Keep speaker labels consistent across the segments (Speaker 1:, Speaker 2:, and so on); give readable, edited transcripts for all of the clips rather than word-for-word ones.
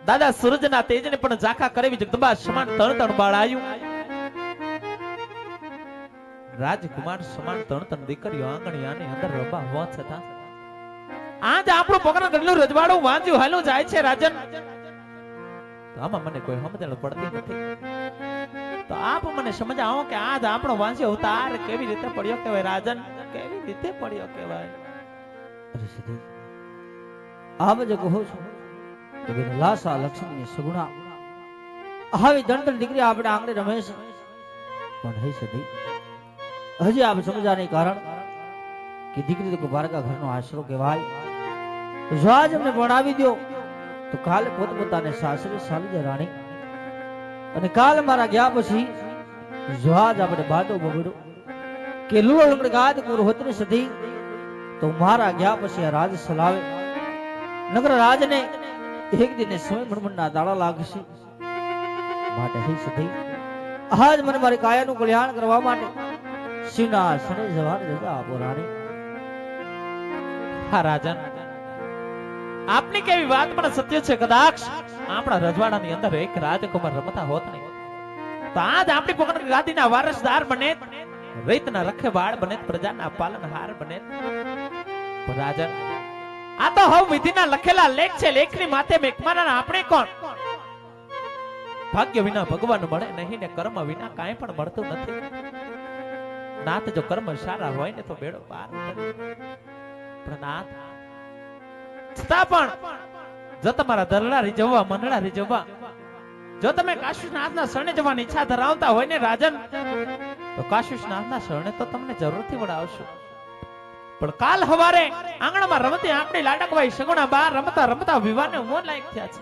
Speaker 1: દાદા સૂરજના તેજને પણ ઝાંખા કરેવી જગદંબા સમાન તણ તણ બાળ આયું રાજકુમાર સમાન તણ તણ દીકરીઓ આંગણિયાની અંદર રંબા હોવા છતાં આજ આપણું પોકરણ ગઢનું રજવાડું વાંચ્યું હાલું જાય છે રાજન. તો આમાં મને કોઈ સમજણ પડતી નથી. તો આપ મને સમજાવો કે આજ આપણો વાંચ્યો ઉતાર કેવી રીતે પડ્યો કહેવાય રાજન, કેવી રીતે પડ્યો કહેવાય?
Speaker 2: અરે સદી આપ જે કહો છો કે બેન લાસા લક્ષ્મીની સગુણા આવી દંડન દીકરી આપણે આંગણે રમે છે, પણ હે સદી હજી આપ સમજા નહીં કારણ કે દીકરી તો બારકા ઘરનો આશરો કહેવાય. જો આજ અમને ભણાવી દો તો કાલે પોતપોતાને સાસરે સાલી જાય રાણી, અને કાલ મારા ગયા પછી જો આજ આપણે બાટો બગડો કે લુલો લંગડ ગાદ કુર હોતને સધી તો મારા ગયા પછી આ રાજ સલાવે નગર રાજને એક દિને સમય મણમણના દાડા લાગશે. માટે હે સધી આજ મને મારી કાયાનું કલ્યાણ કરવા માટે શિવના સને જવાની રજા આપો રાણી.
Speaker 1: હા રાજન, આપની કેવી વાત પણ સત્ય છે. કદાચ આપણા રજવાડાની અંદર એક રાજકુમાર રમતા હોત નહીં તો આજ આપણી પોકરણ ગાદીના વારસદાર બને, રીતના રખેવાળ બને, પ્રજાના પાલનહાર બને. પણ રાજન, આ તો હવે વિધિના લખેલા લેખ છે. લેખની માથે મેઘમાના આપણે કોણ? ભાગ્ય વિના ભગવાન મળે નહીં ને કર્મ વિના કાંઈ પણ મળતું નથી. નાથ જો કર્મ સારા હોય ને તો બેડો પાર કરે. પણ નાથ છતાં પણ જો તમારા દરડા રીઝવવા, મંડળા રીઝવવા, જો તમે કાશીનાથના શરણે જવાની ઈચ્છા ધરાવતા હોય ને રાજન, તો કાશીનાથના શરણે તો તમને જરૂરથી વડાવશું. પણ કાલ હવારે આંગણામાં રમતી આપણી લાડકવાઈ સગુણા બા રમતા રમતા વિવાહને ઉંમર લાયક થયા છે.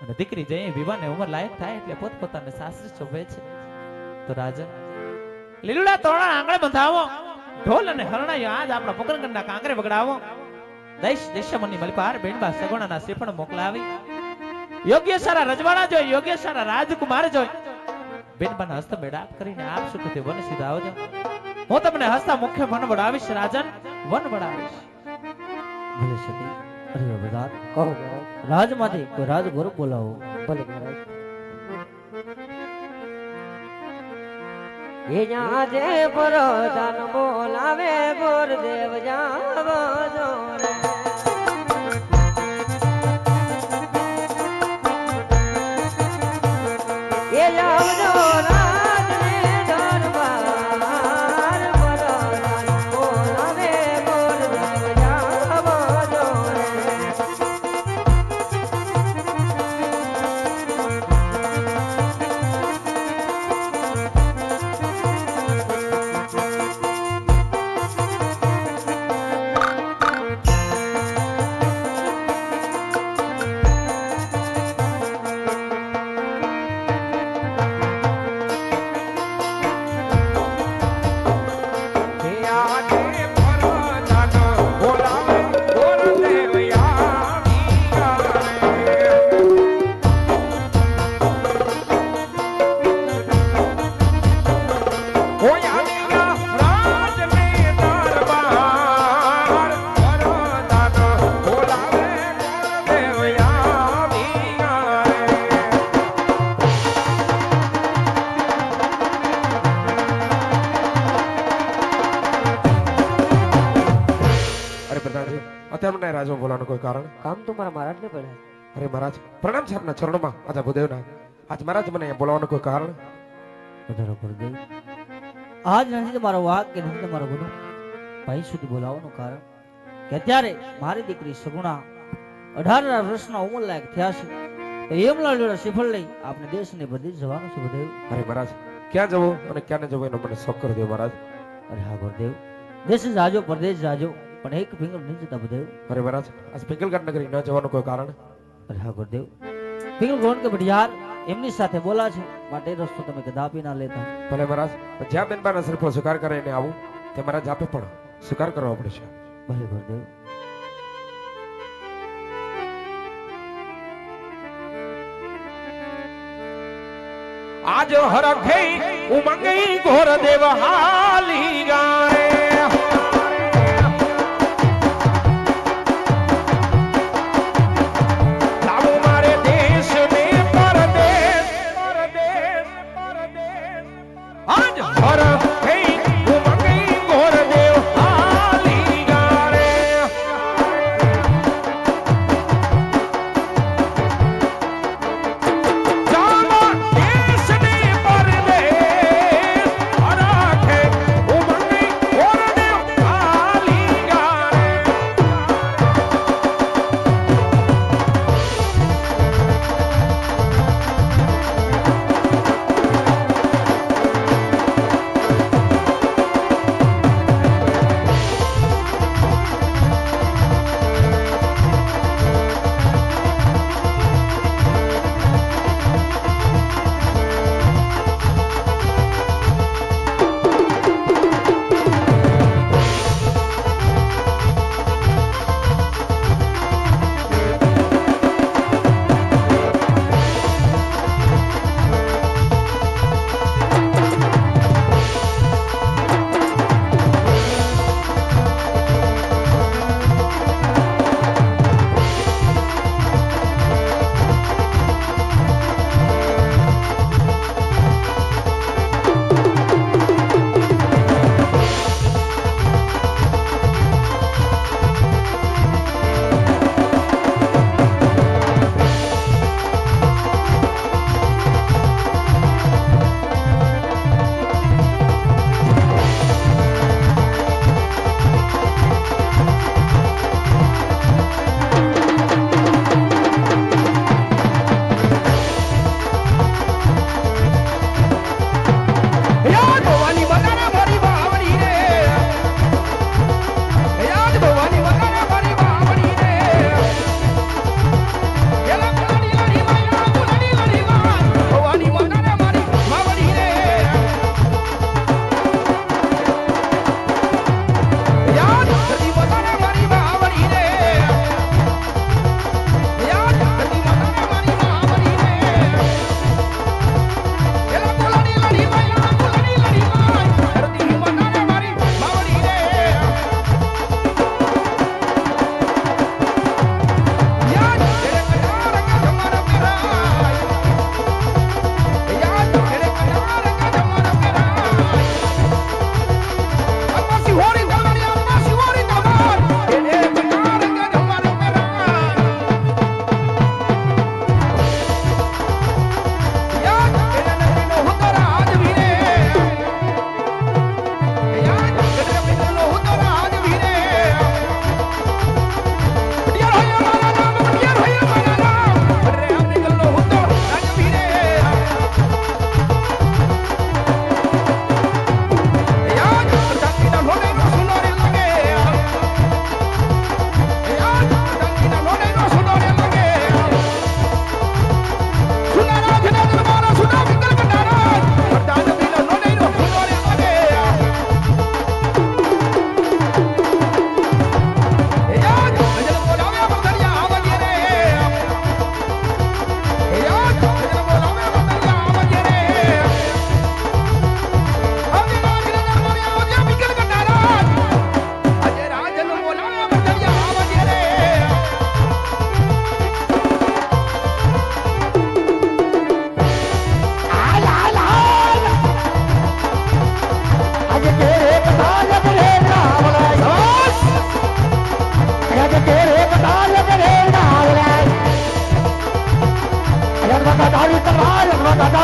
Speaker 1: અને દીકરી જઈ વિવાહને ઉંમર લાયક થાય એટલે પોતપોતાને સાસરે શોભે છે. તો રાજન, લીલુડા તોરણ આંગણે બંધાવો, ઢોલ અને હરણાઈઓ આજ આપણા પોકરણગઢના કાંગરે વગડાવો. દેશ દેશમની મલપાર બેનબા સગુણાના શ્રીફળ મોકલાવી યોગ્ય સારા રજવાડા જોઈ, યોગ્ય સારા રાજકુમાર જોઈ બેનબાના હસ્ત મેળાપ કરીને આપ સુખથી વન સીધા આવજો. હું તમને હસતા મુખ્ય વન વડાવીશ રાજન, વન વડાવીશ.
Speaker 2: ભલે સતી અરે બધા કહો રાજમાંથી કોઈ રાજગુર બોલાવો.
Speaker 3: ભલે મહારાજ. એ જાજે પ્રધાન બોલાવે ગુરુદેવ જાવજો રે. એ જાવજો રાજને દરબાર પ્રધાન બોલાવે ગુરુદેવ જાવજો રે.
Speaker 4: અત્યારે રાજો બોલાવાનું કોઈ કારણ?
Speaker 3: કામ તો મારા મહારાજ ને પડે.
Speaker 4: અરે મહારાજ, પ્રણામ છે આપના ચરણોમાં. આજા ભૂદેવના આજ મહારાજ મને અહીંયા બોલાવાનું કોઈ કારણ?
Speaker 2: વધારો ગુરુદેવ, આજ નથી તમારો વાક કે નથી તમારો ગુનો ભાઈ સુધી બોલાવવાનું કારણ કે અત્યારે મારી દીકરી સગુણા 18 વર્ષના ઉંમર લાયક થયા છે. તો એમના જોડે શ્રીફળ લઈ આપણે દેશને બધી જવાનું છે ગુરુદેવ.
Speaker 4: અરે મહારાજ, ક્યાં જવું અને ક્યાં ન જવું એનો મને શોખ કરી દો મહારાજ.
Speaker 2: અરે હા ગુરુદેવ, દેશ જાજો પરદેશ જાજો પણ એક ફિંગર નહીં જતા ગુરુદેવ.
Speaker 4: અરે મહારાજ, આજ પિંગલગઢ નગરી ન જવાનું કોઈ કારણ?
Speaker 2: અરે હા ગુરુદેવ, ફિંગર ગોણ કે બઢિયાર એમની સાથે બોલા છે માટે રસ્તો તમે કદાપી ના લેતા.
Speaker 4: ભલે મહારાજ, જ્યાં બેનબાના શ્રીફળ સ્વીકાર કરીને આવું તે મહારાજ આપે પણ સ્વીકાર કરવો પડશે.
Speaker 2: ભલે ગુરુદેવ.
Speaker 4: આજ હરખે ઉમંગઈ ઘોર દેવ હાલી ગાય. લાવો મારે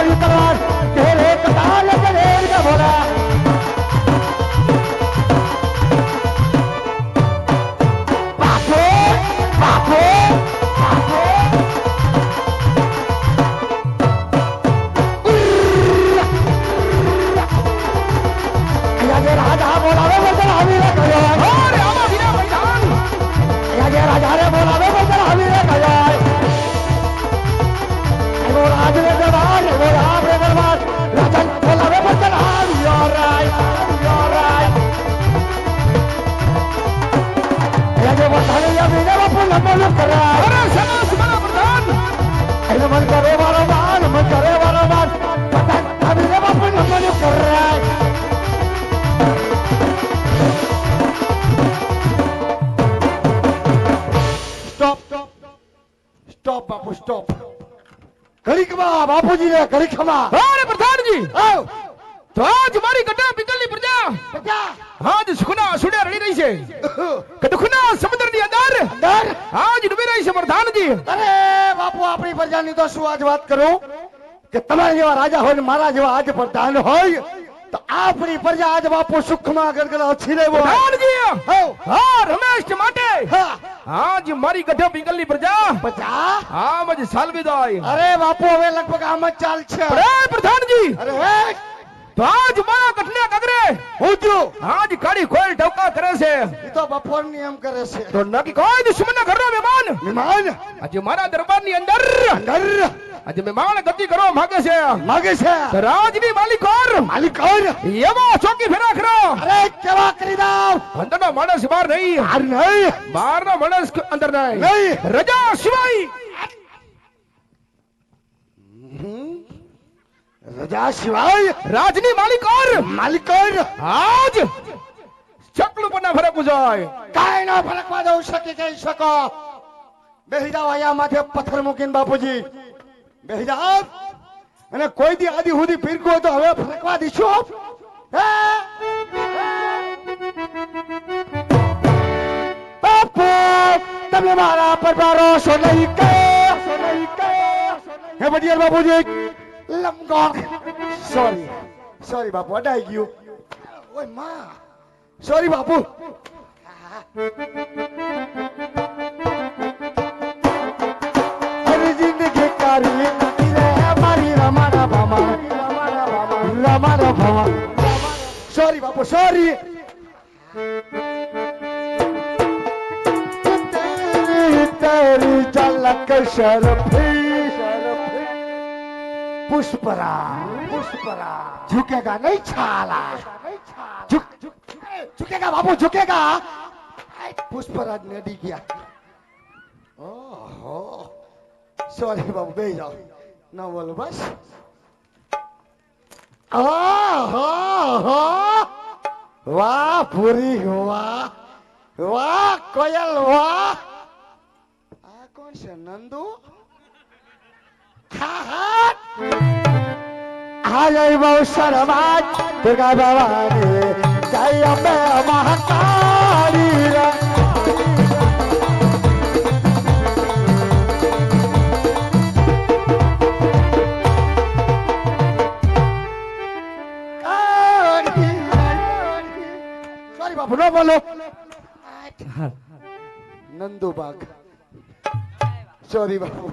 Speaker 5: મારી તલવાર તેરે કટાલ કરેર કે ભોલા બાપો બાપો બાપો આજે રાજા બોલાવે વચન હવીરે ગયો અરે આમાં વિના મેદાન આજે રાજા રે બોલાવે વચન હવીરે ગયો એવો રાજ રે દરબાર એવો રામ રે દરબાર રાજા બોલાવે વચન આવ્યો રાય આજે વચન હવીરે બાપુ નમન કરે અરે સરસ મારા પ્રધાન એને મન કરે વારો માન મન કરે વારો માન વચન હવીરે બાપુ નમન કરે સ્ટોપ બાપુ સ્ટોપ ઘડી ખમા બાપુજી ને ઘડી ખમા
Speaker 4: અરે પ્રધાનજી
Speaker 5: આવ
Speaker 4: તો આજ મારી ગઢા પિંગલની પ્રજા
Speaker 5: બજા
Speaker 4: આજ સુખના સુડે રડી રહી છે કે દુખના સમુદ્રની અંદર
Speaker 5: અંદર
Speaker 4: આજ ડૂબી રહી છે પ્રધાનજી
Speaker 5: અરે બાપુ આપણી પ્રજાની તો શું આજ વાત કરું કે તમારા જેવા રાજા હોય ને મારા જેવા આજ પ્રધાન હોય તો આપણી પ્રજા આજ બાપુ સુખમાં ગરગડા ઓછી રહેવો
Speaker 4: પ્રધાનજી હા રમેશ માટે
Speaker 5: હા
Speaker 4: આજ મારી ગઢા પિંગલની પ્રજા
Speaker 5: બજા
Speaker 4: આમ જ સાલવીદાય
Speaker 5: અરે બાપુ હવે લગભગ આમ જ ચાલ છે
Speaker 4: અરે પ્રધાનજી
Speaker 5: અરે હે
Speaker 4: તો આજ મારા ગઢના કગરે
Speaker 5: હું જો
Speaker 4: આજ કાળી ખોલ ટવકા કરે છે
Speaker 5: ઈ તો બપોરની એમ કરે છે
Speaker 4: તો નકી કોઈ દુશ્મનના ઘરનો મહેમાન
Speaker 5: મહેમાન
Speaker 4: આજે મારા દરબારની અંદર
Speaker 5: અંદર
Speaker 4: આજે મહેમાન ગતિ કરવા માંગે છે
Speaker 5: માગે છે
Speaker 4: રાજની માલિકોર
Speaker 5: માલિક કોણ
Speaker 4: એવો ચોકી ફેરા કરો
Speaker 5: અરે કેવા કરી દઉં
Speaker 4: અંદરનો માણસ બહાર નહીં
Speaker 5: આ નહીં
Speaker 4: બહારનો માણસ અંદર નહીં
Speaker 5: નહીં
Speaker 4: રજા સિવાય
Speaker 5: રજા સિવાય
Speaker 4: રાજની માલિકોર
Speaker 5: માલિક કોણ
Speaker 4: આજ ચકલું પર ના ફરકવું જાય
Speaker 5: કાઈ ના ફરકવા દઉં શકી કહી શકો બેહી જાઓ અહીંયા માથે પથ્થર મૂકીને બાપુજી બેહી જાઓ અને કોઈ દી આદિ હુદી પીરકો તો હવે ફરકવા દીશો બાપુ તમે મારા પર ભરોસો નહીં કે હે બડિયાર બાપુજી લમગોળ સોરી બાપુ અડાઈ ગયું ઓય માં સોરી બાપુ મારી જિંદગી કારી મારી રમાના ભામા સોરી બાપુ સોરી तेरी झलक शर्फी पुष्परा झुकेगा नहीं छाला झुकेगा बाबू झुकेगा पुष्पराज ने डी किया ओहो सॉरी बाबू बे जाओ ना बोलो बस वाह पूरी वाह वाह कोयल वाह कौन से नंदू जय बहु शर्मा दुर्गा भवानी जय अम्बे महाकाली सॉरी बाबू नो बोलो नंदू बाग સોરી બાપુ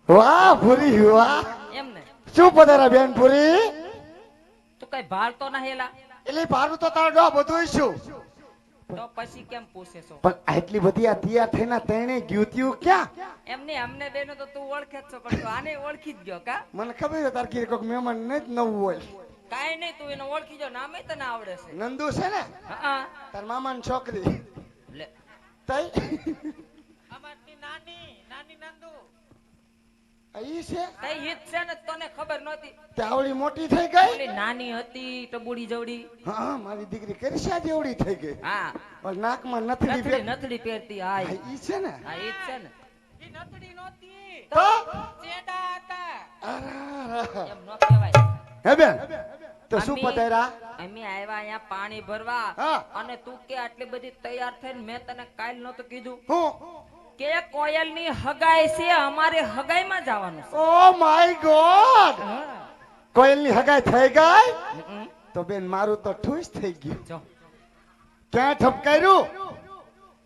Speaker 5: વાહ પૂરી વાહ
Speaker 3: એમ ને
Speaker 5: શું પધારા બેન પૂરી
Speaker 3: તું કઈ ભારતો ના હેલા
Speaker 5: એટલે ભારું તો તારો ડો બધું શું
Speaker 3: તો પછી કેમ પૂછે છો
Speaker 5: પણ આટલી બધી આ તૈયાર થઈને તેણે ગયું ક્યાં
Speaker 3: એમને અમને બેનો તો તું ઓળખે જ છો પણ તું આને ઓળખી જ ગયો કા
Speaker 5: મને ખબર છે તાર કી કોઈક મહેમાન ને જ નવું હોય
Speaker 3: કાઈ નહીં તું એને ઓળખી જો નામે તને આવડે છે
Speaker 5: નંદુ છે ને
Speaker 3: હા
Speaker 5: તાર મામાની છોકરી
Speaker 3: લે
Speaker 5: તઈ
Speaker 3: અમારની નાની નંદુ
Speaker 5: ઈ છે
Speaker 3: તઈ હિત છે ને તને ખબર નહોતી
Speaker 5: તે આવડી મોટી થઈ ગઈ
Speaker 3: ઓલી નાની હતી ટબુડી જવડી
Speaker 5: હા મારી દીકરી કરશા જેવડી થઈ ગઈ
Speaker 3: હા
Speaker 5: પણ નાકમાં નથડી પહેર
Speaker 3: નથડી પહેરતી હા
Speaker 5: ઈ છે ને
Speaker 3: હા ઈ જ છે ને
Speaker 6: ઈ નતડી નહોતી
Speaker 5: તો
Speaker 6: ચેડા હતા
Speaker 5: અરે
Speaker 3: એમ ન કહેવાય
Speaker 5: હે બેન તો શું
Speaker 3: અમે-
Speaker 5: પધાર્યા
Speaker 3: અમે આવ્યા અહીંયા પાણી ભરવા
Speaker 5: હા.
Speaker 3: અને તું કે આટલી બધી તૈયાર થઈને મેં તને કાલ નહોતું કીધું
Speaker 5: હું
Speaker 3: કે કોયલની હગાઈ છે, અમારે હગાઈમાં જવાનું છે.
Speaker 5: ઓ માય ગોડ,
Speaker 3: હા.
Speaker 5: કોયલની હગાઈ થઈ ગઈ
Speaker 3: હમ.
Speaker 5: તો બેન મારું તો ઠૂસ થઈ ગયું.
Speaker 3: જો
Speaker 5: ક્યાં ઠપકાર્યું?